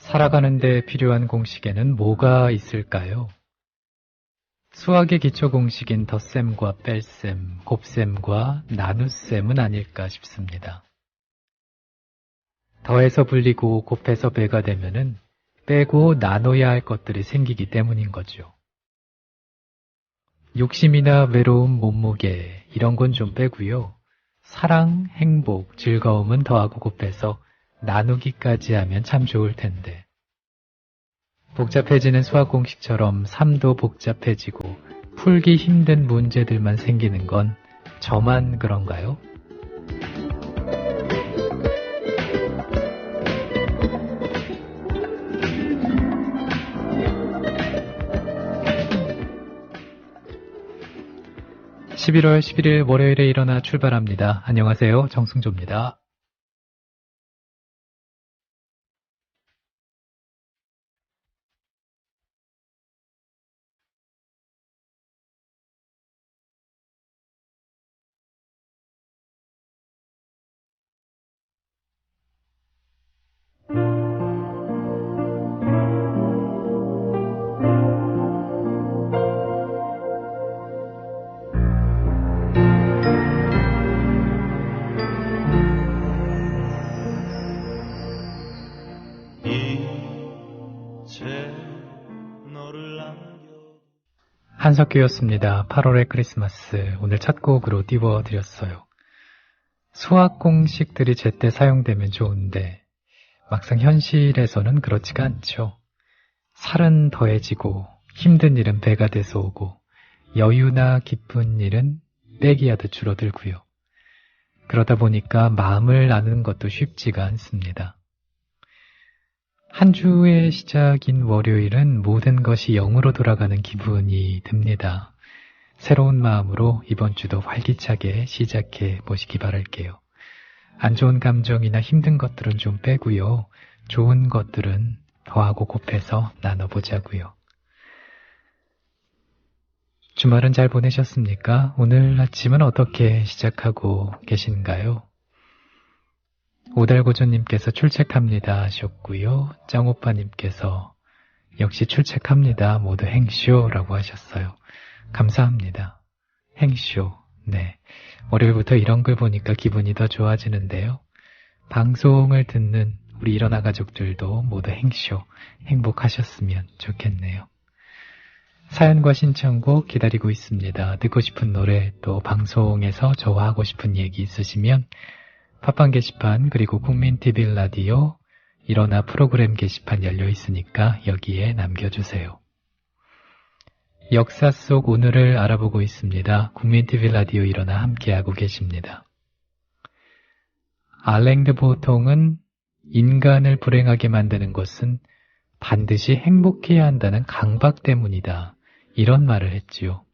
살아가는 데 필요한 공식에는 뭐가 있을까요? 수학의 기초 공식인 덧셈과 뺄셈, 곱셈과 나눗셈은 아닐까 싶습니다. 더해서 불리고 곱해서 배가 되면은 빼고 나눠야 할 것들이 생기기 때문인 거죠. 욕심이나 외로움, 몸무게 이런 건 좀 빼고요. 사랑, 행복, 즐거움은 더하고 곱해서 나누기까지 하면 참 좋을 텐데. 복잡해지는 수학 공식처럼 삶도 복잡해지고 풀기 힘든 문제들만 생기는 건 저만 그런가요? (11월 11일) 월요일에 일어나 출발합니다. 안녕하세요, 정승조입니다. 한석규였습니다. 8월의 크리스마스, 오늘 첫 곡으로 띄워드렸어요. 수학 공식들이 제때 사용되면 좋은데 막상 현실에서는 그렇지가 않죠. 살은 더해지고 힘든 일은 배가 돼서 오고 여유나 기쁜 일은 빼기하듯 줄어들고요. 그러다 보니까 마음을 나누는 것도 쉽지가 않습니다. 한 주의 시작인 월요일은 모든 것이 0으로 돌아가는 기분이 듭니다. 새로운 마음으로 이번 주도 활기차게 시작해 보시기 바랄게요. 안 좋은 감정이나 힘든 것들은 좀 빼고요. 좋은 것들은 더하고 곱해서 나눠보자고요. 주말은 잘 보내셨습니까? 오늘 아침은 어떻게 시작하고 계신가요? 오달고조님께서 출첵합니다 하셨고요. 짱오빠님께서 역시 출첵합니다. 모두 행쇼라고 하셨어요. 감사합니다. 행쇼. 네. 월요일부터 이런 글 보니까 기분이 더 좋아지는데요. 방송을 듣는 우리 일어나 가족들도 모두 행쇼, 행복하셨으면 좋겠네요. 사연과 신청곡 기다리고 있습니다. 듣고 싶은 노래 또 방송에서 저와 하고 싶은 얘기 있으시면 팟빵 게시판 그리고 국민TV 라디오 일어나 프로그램 게시판 열려 있으니까 여기에 남겨주세요. 역사 속 오늘을 알아보고 있습니다. 국민TV 라디오 일어나 함께하고 계십니다. 알랭 드 보통은 인간을 불행하게 만드는 것은 반드시 행복해야 한다는 강박 때문이다. 이런 말을 했지요.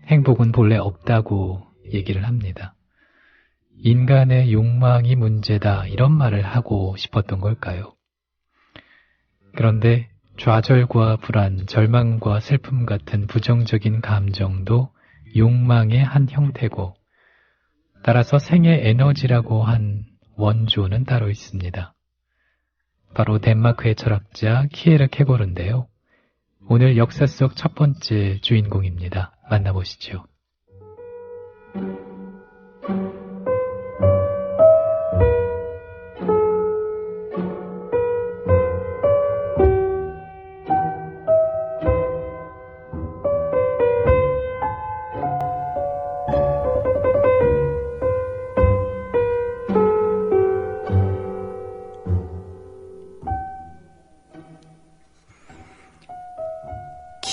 행복은 본래 없다고 얘기를 합니다. 인간의 욕망이 문제다 이런 말을 하고 싶었던 걸까요? 그런데 좌절과 불안, 절망과 슬픔 같은 부정적인 감정도 욕망의 한 형태고 따라서 생의 에너지라고 한 원조는 따로 있습니다. 바로 덴마크의 철학자 키에르 케고르인데요. 오늘 역사 속 첫 번째 주인공입니다. 만나보시죠.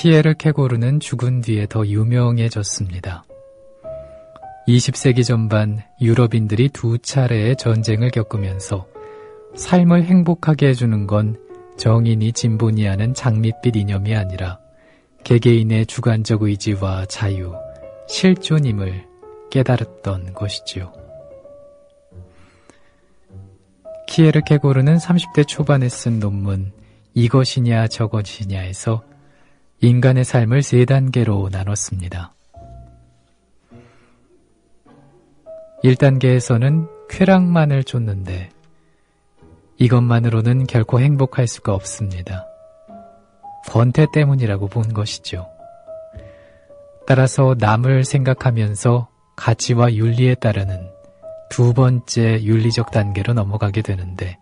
키에르 케고르는 죽은 뒤에 더 유명해졌습니다. 20세기 전반 유럽인들이 두 차례의 전쟁을 겪으면서 삶을 행복하게 해주는 건 정인이 진본이 하는 장밋빛 이념이 아니라 개개인의 주관적 의지와 자유, 실존임을 깨달았던 것이지요. 키에르 케고르는 30대 초반에 쓴 논문 이것이냐 저것이냐에서 인간의 삶을 3단계로 나눴습니다. 1단계에서는 쾌락만을 쫓는데 이것만으로는 결코 행복할 수가 없습니다. 권태 때문이라고 본 것이죠. 따라서 남을 생각하면서 가치와 윤리에 따르는 두 번째 윤리적 단계로 넘어가게 되는데,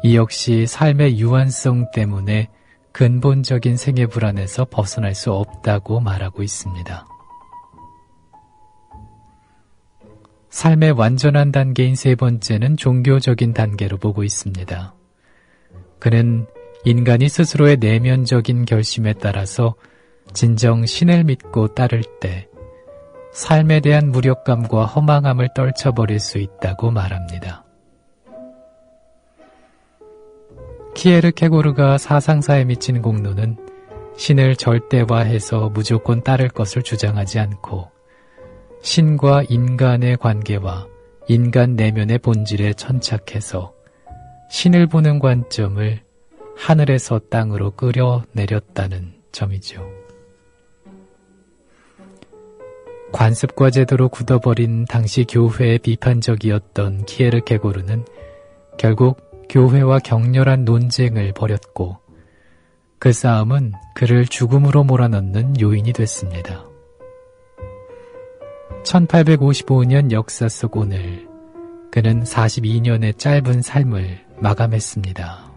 이 역시 삶의 유한성 때문에 근본적인 생애 불안에서 벗어날 수 없다고 말하고 있습니다. 삶의 완전한 단계인 세 번째는 종교적인 단계로 보고 있습니다. 그는 인간이 스스로의 내면적인 결심에 따라서 진정 신을 믿고 따를 때 삶에 대한 무력감과 허망함을 떨쳐버릴 수 있다고 말합니다. 키에르케고르가 사상사에 미친 공로는 신을 절대화해서 무조건 따를 것을 주장하지 않고 신과 인간의 관계와 인간 내면의 본질에 천착해서 신을 보는 관점을 하늘에서 땅으로 끌어내렸다는 점이죠. 관습과 제도로 굳어버린 당시 교회의 비판적이었던 키에르케고르는 결국 교회와 격렬한 논쟁을 벌였고, 그 싸움은 그를 죽음으로 몰아넣는 요인이 됐습니다. 1855년 역사 속 오늘, 그는 42년의 짧은 삶을 마감했습니다.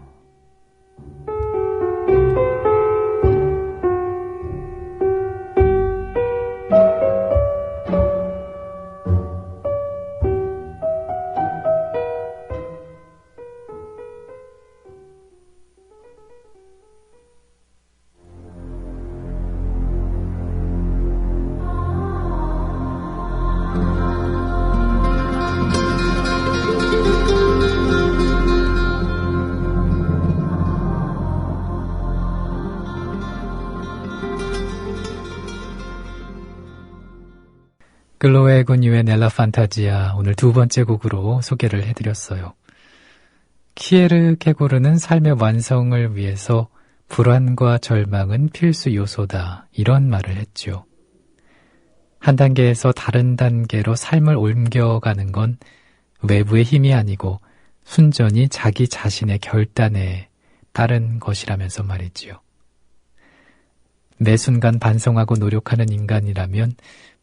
글로에 군유의 넬라 판타지아, 오늘 두 번째 곡으로 소개를 해드렸어요. 키에르케고르는 삶의 완성을 위해서 불안과 절망은 필수 요소다, 이런 말을 했죠. 한 단계에서 다른 단계로 삶을 옮겨가는 건 외부의 힘이 아니고 순전히 자기 자신의 결단에 따른 것이라면서 말이지요. 매 순간 반성하고 노력하는 인간이라면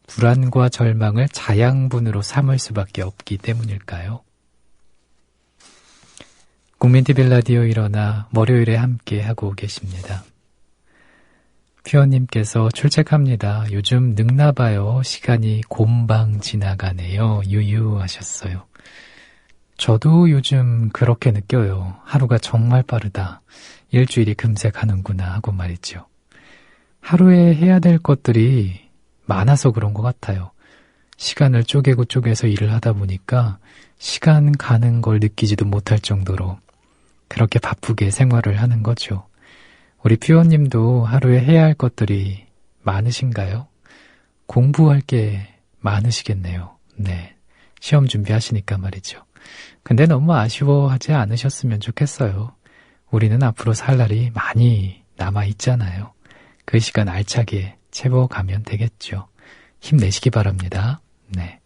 불안과 절망을 자양분으로 삼을 수밖에 없기 때문일까요? 국민TV 라디오 일어나 월요일에 함께 하고 계십니다. 퓨어님께서 출첵합니다. 요즘 늙나봐요. 시간이 곰방 지나가네요. 유유하셨어요. 저도 요즘 그렇게 느껴요. 하루가 정말 빠르다. 일주일이 금세 가는구나 하고 말이죠. 하루에 해야 될 것들이 많아서 그런 것 같아요. 시간을 쪼개고 쪼개서 일을 하다 보니까 시간 가는 걸 느끼지도 못할 정도로 그렇게 바쁘게 생활을 하는 거죠. 우리 퓨어님도 하루에 해야 할 것들이 많으신가요? 공부할 게 많으시겠네요. 네, 시험 준비하시니까 말이죠. 근데 너무 아쉬워하지 않으셨으면 좋겠어요. 우리는 앞으로 살 날이 많이 남아있잖아요. 그 시간 알차게 채워가면 되겠죠. 힘내시기 바랍니다. 네.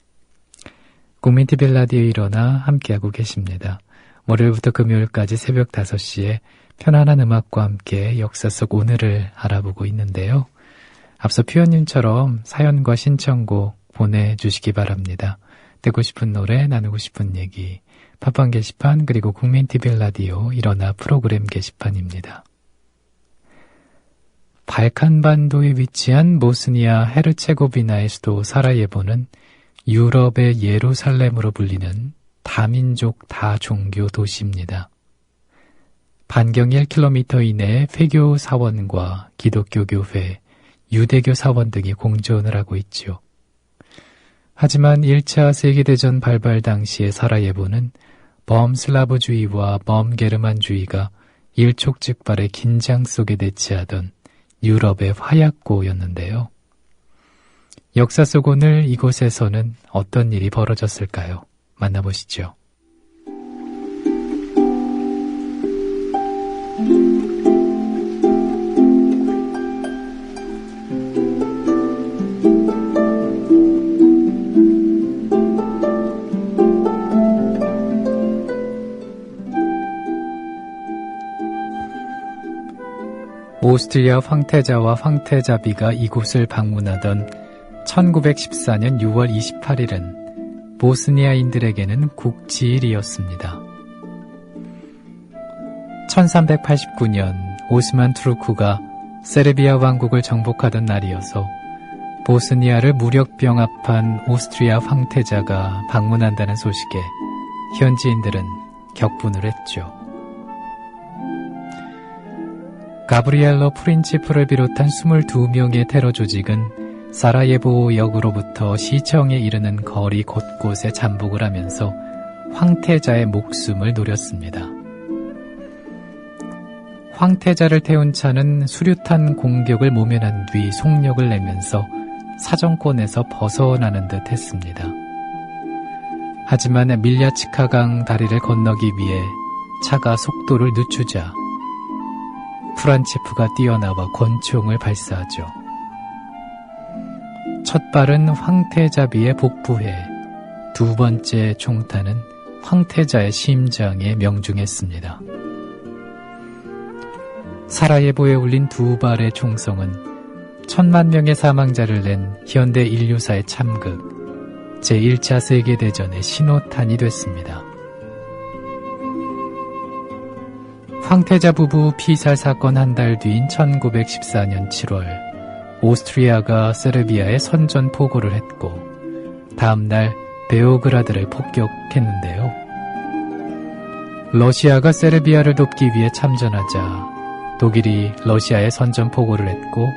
국민TV 라디오 일어나 함께하고 계십니다. 월요일부터 금요일까지 새벽 5시에 편안한 음악과 함께 역사 속 오늘을 알아보고 있는데요. 앞서 퓨어님처럼 사연과 신청곡 보내주시기 바랍니다. 듣고 싶은 노래, 나누고 싶은 얘기, 팟빵 게시판, 그리고 국민TV 라디오 일어나 프로그램 게시판입니다. 발칸반도에 위치한 보스니아 헤르체고비나의 수도 사라예보는 유럽의 예루살렘으로 불리는 다민족 다종교 도시입니다. 반경 1km 이내에 회교 사원과 기독교 교회, 유대교 사원 등이 공존을 하고 있지요. 하지만 1차 세계대전 발발 당시의 사라예보는 범슬라브주의와 범게르만주의가 일촉즉발의 긴장 속에 대치하던 유럽의 화약고였는데요. 역사 속 오늘 이곳에서는 어떤 일이 벌어졌을까요? 만나보시죠. 오스트리아 황태자와 황태자비가 이곳을 방문하던 1914년 6월 28일은 보스니아인들에게는 국지일이었습니다. 1389년 오스만 투르크가 세르비아 왕국을 정복하던 날이어서 보스니아를 무력 병합한 오스트리아 황태자가 방문한다는 소식에 현지인들은 격분을 했죠. 가브리엘로 프린치프를 비롯한 22명의 테러 조직은 사라예보 역으로부터 시청에 이르는 거리 곳곳에 잠복을 하면서 황태자의 목숨을 노렸습니다. 황태자를 태운 차는 수류탄 공격을 모면한 뒤 속력을 내면서 사정권에서 벗어나는 듯 했습니다. 하지만 밀야츠카강 다리를 건너기 위해 차가 속도를 늦추자 프란치프가 뛰어나와 권총을 발사하죠. 첫 발은 황태자비에 복부해 두 번째 총탄은 황태자의 심장에 명중했습니다. 사라예보에 울린 두 발의 총성은 1000만 명의 사망자를 낸 현대 인류사의 참극, 제1차 세계대전의 신호탄이 됐습니다. 황태자 부부 피살 사건 한 달 뒤인 1914년 7월, 오스트리아가 세르비아에 선전포고를 했고 다음 날 베오그라드를 폭격했는데요. 러시아가 세르비아를 돕기 위해 참전하자 독일이 러시아에 선전포고를 했고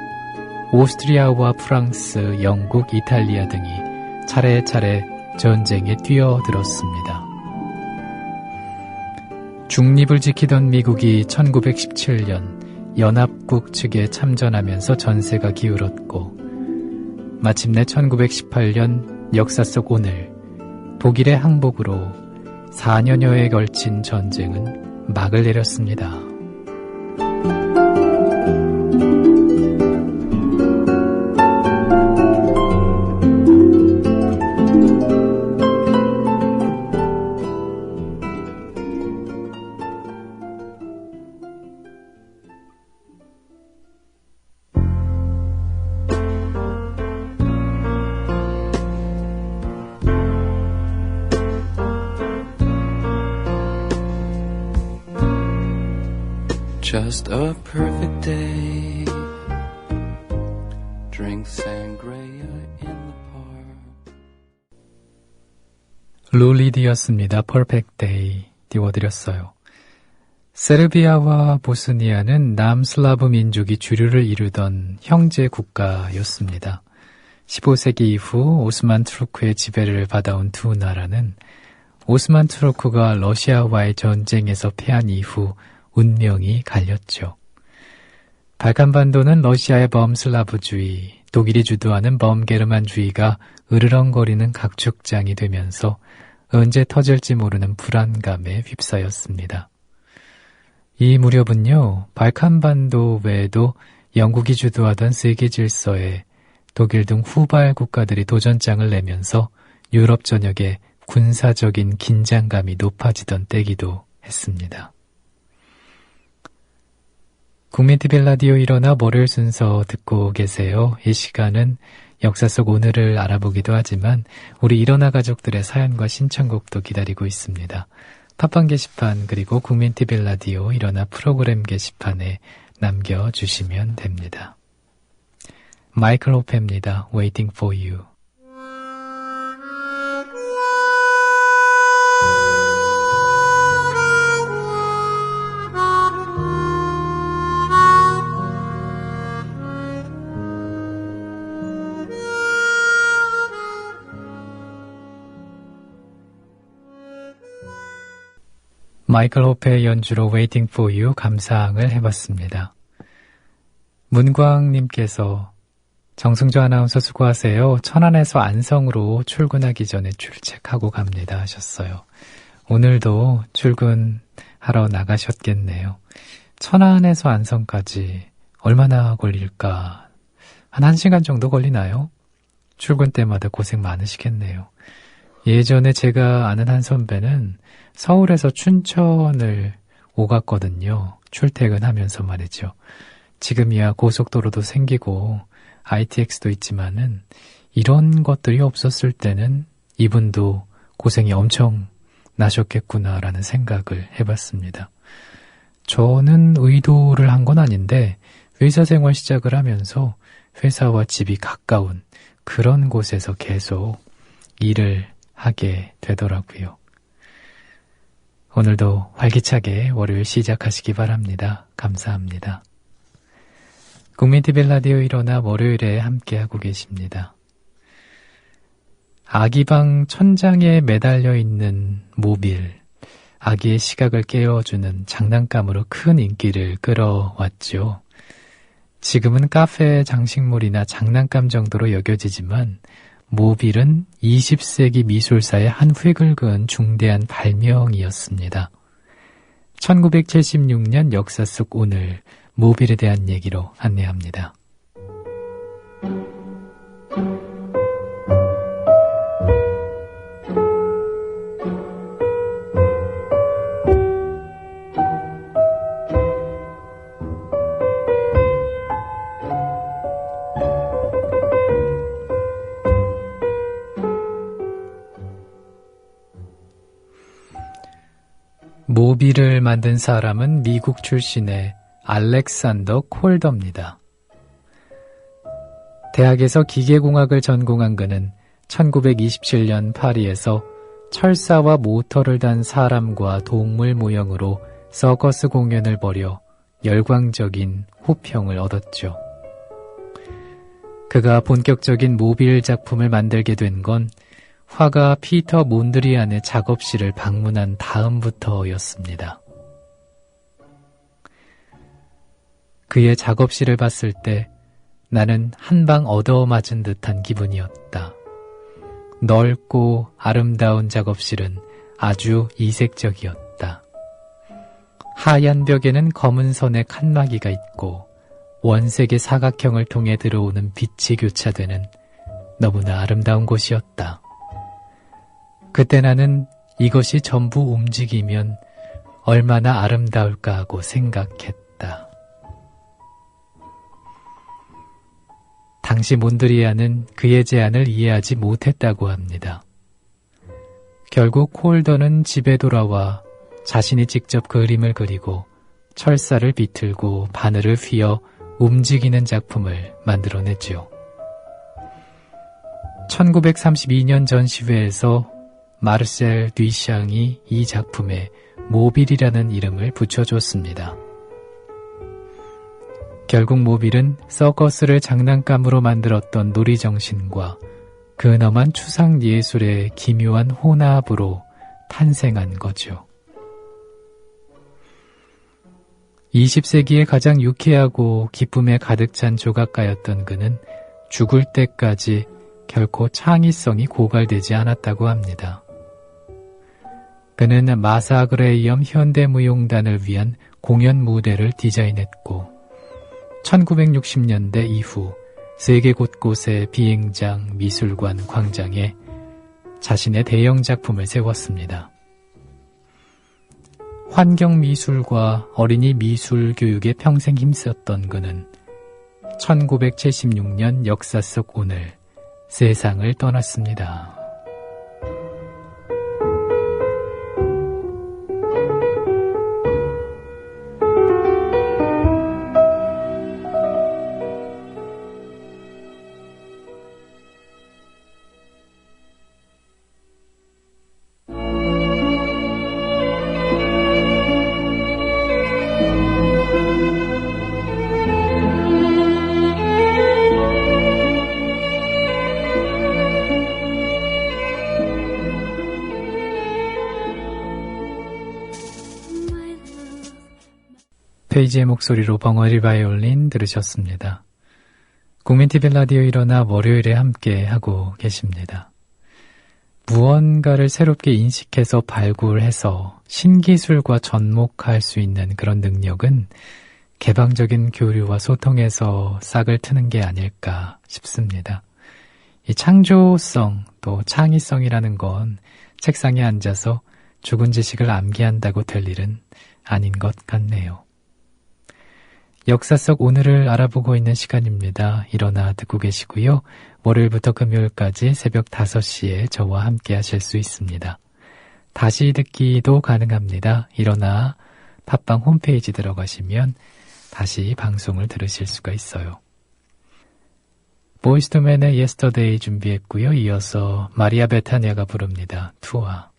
오스트리아와 프랑스, 영국, 이탈리아 등이 차례차례 전쟁에 뛰어들었습니다. 중립을 지키던 미국이 1917년 연합국 측에 참전하면서 전세가 기울었고 마침내 1918년 역사 속 오늘 독일의 항복으로 4년여에 걸친 전쟁은 막을 내렸습니다. Just a perfect day. Drink sangria in the park. 룰리디였습니다. Perfect Day 띄워드렸어요. 세르비아와 보스니아는 남슬라브 민족이 주류를 이루던 형제 국가였습니다. 15세기 이후 오스만 투르크의 지배를 받아온 두 나라는 오스만 투르크가 러시아와의 전쟁에서 패한 이후 운명이 갈렸죠. 발칸반도는 러시아의 범슬라브주의, 독일이 주도하는 범게르만주의가 으르렁거리는 각축장이 되면서 언제 터질지 모르는 불안감에 휩싸였습니다. 이 무렵은요, 발칸반도 외에도 영국이 주도하던 세계 질서에 독일 등 후발 국가들이 도전장을 내면서 유럽 전역에 군사적인 긴장감이 높아지던 때기도 했습니다. 국민TV 라디오 일어나 월요일 순서 듣고 계세요. 이 시간은 역사 속 오늘을 알아보기도 하지만 우리 일어나 가족들의 사연과 신청곡도 기다리고 있습니다. 팟빵 게시판 그리고 국민TV 라디오 일어나 프로그램 게시판에 남겨주시면 됩니다. 마이클 호페입니다. Waiting for you. 마이클 호페의 연주로 Waiting for You 감상을 해봤습니다. 문광님께서 정승조 아나운서 수고하세요. 천안에서 안성으로 출근하기 전에 출첵하고 갑니다 하셨어요. 오늘도 출근하러 나가셨겠네요. 천안에서 안성까지 얼마나 걸릴까? 한 1시간 정도 걸리나요? 출근 때마다 고생 많으시겠네요. 예전에 제가 아는 한 선배는 서울에서 춘천을 오갔거든요. 출퇴근하면서 말이죠. 지금이야 고속도로도 생기고 ITX도 있지만은 이런 것들이 없었을 때는 이분도 고생이 엄청 나셨겠구나라는 생각을 해봤습니다. 저는 의도를 한 건 아닌데 의사 생활 시작을 하면서 회사와 집이 가까운 그런 곳에서 계속 일을 하게 되더라고요. 오늘도 활기차게 월요일 시작하시기 바랍니다. 감사합니다. 국민TV 라디오 일어나 월요일에 함께하고 계십니다. 아기방 천장에 매달려 있는 모빌, 아기의 시각을 깨워주는 장난감으로 큰 인기를 끌어왔죠. 지금은 카페 장식물이나 장난감 정도로 여겨지지만 모빌은 20세기 미술사의 한 획을 그은 중대한 발명이었습니다. 1976년 역사 속 오늘 모빌에 대한 얘기로 안내합니다. 모빌을 만든 사람은 미국 출신의 알렉산더 콜더입니다. 대학에서 기계공학을 전공한 그는 1927년 파리에서 철사와 모터를 단 사람과 동물 모형으로 서커스 공연을 벌여 열광적인 호평을 얻었죠. 그가 본격적인 모빌 작품을 만들게 된 건 화가 피터 몬드리안의 작업실을 방문한 다음부터였습니다. 그의 작업실을 봤을 때 나는 한 방 얻어맞은 듯한 기분이었다. 넓고 아름다운 작업실은 아주 이색적이었다. 하얀 벽에는 검은 선의 칸막이가 있고 원색의 사각형을 통해 들어오는 빛이 교차되는 너무나 아름다운 곳이었다. 그때 나는 이것이 전부 움직이면 얼마나 아름다울까 하고 생각했다. 당시 몬드리안은 그의 제안을 이해하지 못했다고 합니다. 결국 콜더는 집에 돌아와 자신이 직접 그림을 그리고 철사를 비틀고 바늘을 휘어 움직이는 작품을 만들어냈죠. 1932년 전시회에서 마르셀 듀샹이 이 작품에 모빌이라는 이름을 붙여줬습니다. 결국 모빌은 서커스를 장난감으로 만들었던 놀이정신과 근엄한 추상예술의 기묘한 혼합으로 탄생한 거죠. 20세기의 가장 유쾌하고 기쁨에 가득 찬 조각가였던 그는 죽을 때까지 결코 창의성이 고갈되지 않았다고 합니다. 그는 마사그레이엄 현대무용단을 위한 공연 무대를 디자인했고 1960년대 이후 세계 곳곳의 비행장, 미술관, 광장에 자신의 대형 작품을 세웠습니다. 환경미술과 어린이 미술 교육에 평생 힘썼던 그는 1976년 역사 속 오늘 세상을 떠났습니다. 페이지의 목소리로 벙어리 바이올린 들으셨습니다. 국민TV 라디오 일어나 월요일에 함께 하고 계십니다. 무언가를 새롭게 인식해서 발굴해서 신기술과 접목할 수 있는 그런 능력은 개방적인 교류와 소통에서 싹을 트는 게 아닐까 싶습니다. 이 창조성 또 창의성이라는 건 책상에 앉아서 죽은 지식을 암기한다고 될 일은 아닌 것 같네요. 역사 속 오늘을 알아보고 있는 시간입니다. 일어나 듣고 계시고요. 월요일부터 금요일까지 새벽 5시에 저와 함께 하실 수 있습니다. 다시 듣기도 가능합니다. 일어나 팟빵 홈페이지 들어가시면 다시 방송을 들으실 수가 있어요. 보이스 투 맨의 Yesterday 준비했고요. 이어서 마리아 베타니아가 부릅니다. 투아.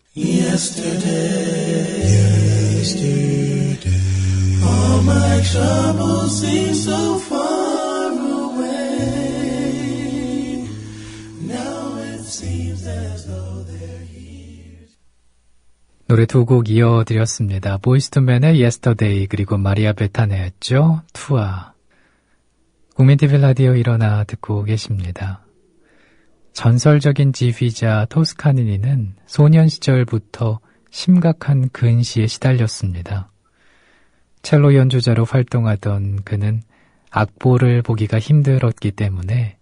All my troubles seem so far away. Now it seems as though they're here. 노래 두 곡 이어드렸습니다. 보이스 투 맨의 Yesterday 그리고 마리아 베타네였죠. 투아. 국민TV 라디오 일어나 듣고 계십니다. 전설적인 지휘자 토스카니니는 소년 시절부터 심각한 근시에 시달렸습니다. 첼로 연주자로 활동하던 그는 악보를 보기가 힘들었기 때문에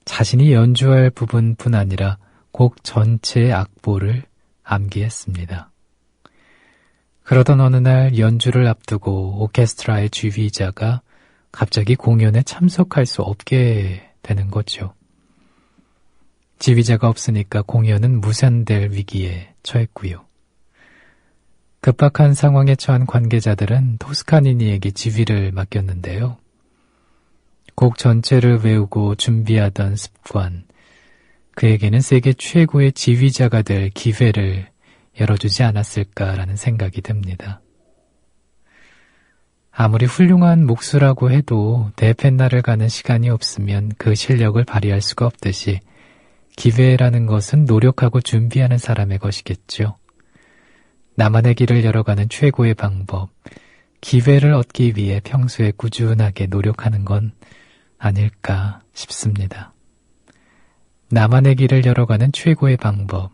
자신이 연주할 부분뿐 아니라 곡 전체의 악보를 암기했습니다. 그러던 어느 날 연주를 앞두고 오케스트라의 지휘자가 갑자기 공연에 참석할 수 없게 되는 거죠. 지휘자가 없으니까 공연은 무산될 위기에 처했고요. 급박한 상황에 처한 관계자들은 토스카니니에게 지휘를 맡겼는데요. 곡 전체를 외우고 준비하던 습관, 그에게는 세계 최고의 지휘자가 될 기회를 열어주지 않았을까라는 생각이 듭니다. 아무리 훌륭한 목수라고 해도 대펜날을 가는 시간이 없으면 그 실력을 발휘할 수가 없듯이 기회라는 것은 노력하고 준비하는 사람의 것이겠죠. 나만의 길을 열어가는 최고의 방법, 기회를 얻기 위해 평소에 꾸준하게 노력하는 건 아닐까 싶습니다. 나만의 길을 열어가는 최고의 방법,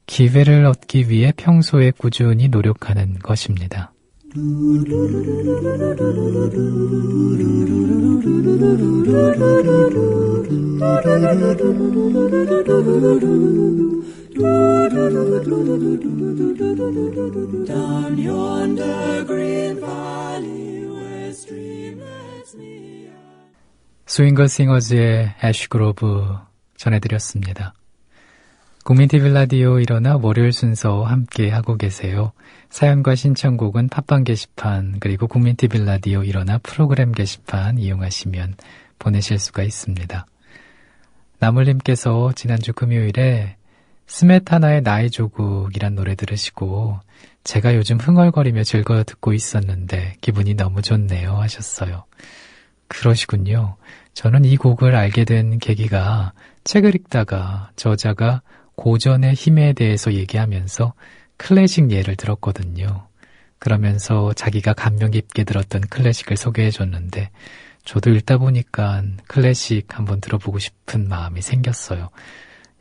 기회를 얻기 위해 평소에 꾸준히 노력하는 것입니다. Down yonder green valley where streamlets me. 스윙거 싱어즈의 애쉬그로브 전해드렸습니다. 국민TV 라디오 일어나 월요일 순서 함께 하고 계세요. 사연과 신청곡은 팟빵 게시판 그리고 국민TV 라디오 일어나 프로그램 게시판 이용하시면 보내실 수가 있습니다. 나물님께서 지난주 금요일에 스메타나의 나의 조국이란 노래 들으시고 제가 요즘 흥얼거리며 즐거워 듣고 있었는데 기분이 너무 좋네요 하셨어요. 그러시군요. 저는 이 곡을 알게 된 계기가 책을 읽다가 저자가 고전의 힘에 대해서 얘기하면서 클래식 예를 들었거든요. 그러면서 자기가 감명 깊게 들었던 클래식을 소개해 줬는데 저도 읽다 보니까 클래식 한번 들어보고 싶은 마음이 생겼어요.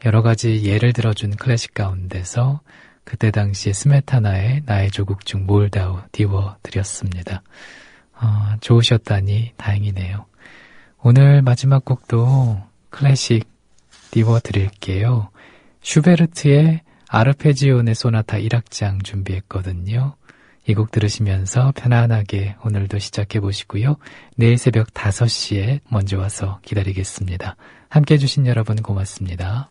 여러 가지 예를 들어준 클래식 가운데서 그때 당시에 스메타나의 나의 조국 중 몰다우 띄워드렸습니다. 좋으셨다니 다행이네요. 오늘 마지막 곡도 클래식 띄워드릴게요. 슈베르트의 아르페지오네 소나타 1악장 준비했거든요. 이 곡 들으시면서 편안하게 오늘도 시작해보시고요. 내일 새벽 5시에 먼저 와서 기다리겠습니다. 함께해 주신 여러분 고맙습니다.